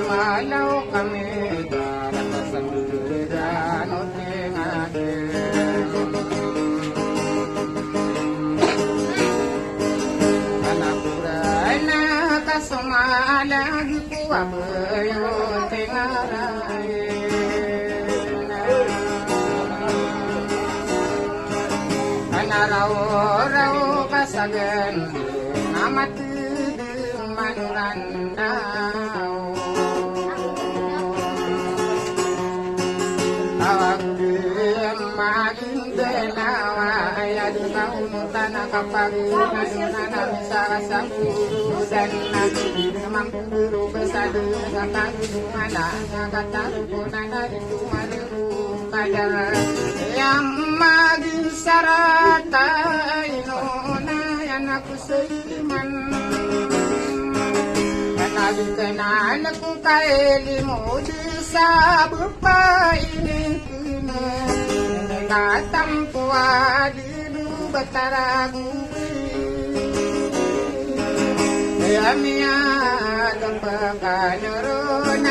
Malaw kami darang kasanduran o tingatin Kanapuray na kasumalag ko abayo tingarayin Kanaraw-raw kasagan namatiding manurandaw maging dalawa ay adunaunutan na kapag nadunan sa kasabudan na hindi naman puro kasado sa pagdungan na nakatalo ko na naritumalaro kadara yang maging sarata inunayan ako sa iman kanagin ka na naku kailimu di sa bupainin katampo adilu bataragu Yamiya kapaganoron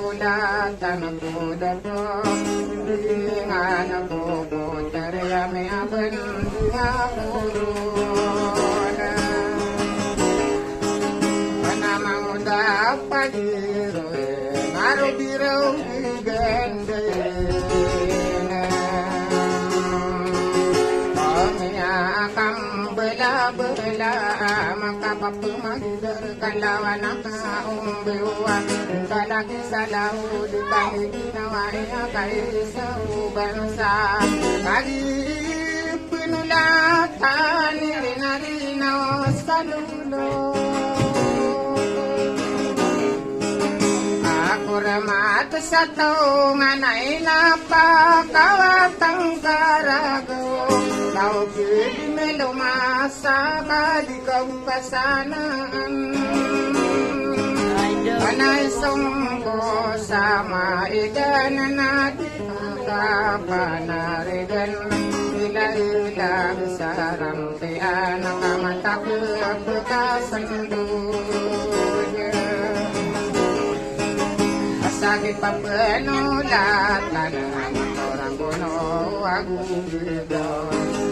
ulatan ko dato Dingan ako putar yamiya bandiya kurona Panamang dapat diro marubiro ganda bela makapapumagdar kalawan ang kaumbiwa kalaki sa laud kahit ginawa niya kahit sa bansa kahit pinulatan rin-arinaw sa lulo ako ramat sa taungan ay napakawatang karagaw Tao kili may lumasa ka di kang pasanaan Panay sungko sa maigan na di kapanarigan Ila-ilang sarang tiyan nakamatakot kasanduya Asakit pa penulatan orang kuno agudidon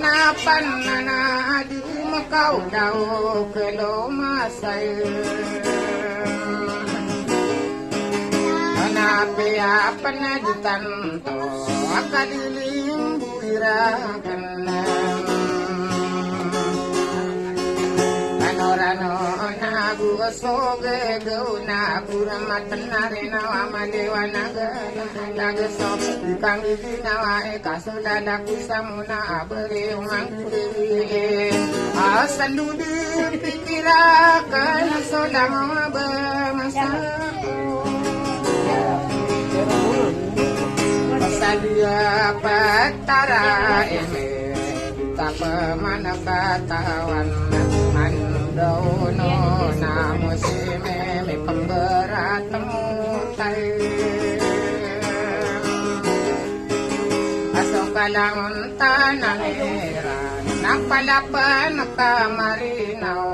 Napan na di makau daw kelo masay Hanapi apa na di tanto akaliling buirakan Panorano nagusoge go na puramatan na rin awamalewa nagaso Ikang ibinawa kasulala kusa muna abari umang kiri Asan ludir pikirakan solang mamasako Pasalia patara eme Tapamanapatawan daw no na musime may pambarat mutay Asok kalang tananiran Nagpalapan nakamarinaw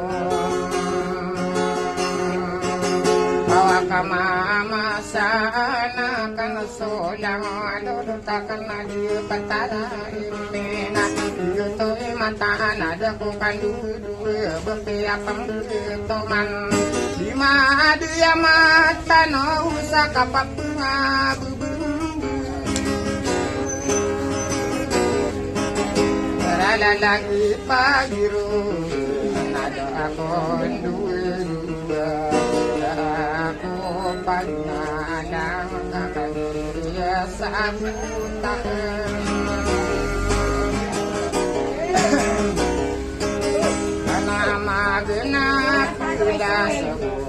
Bawag Kama sana kan solang lulutakan na di patara imena yuto mata ada ko kan dudu bepiapang toman di ma dia mata no usa kapapunga lagi pagiru nada ako duwe aku pangalang kakaya sa butan kana magenap pula sa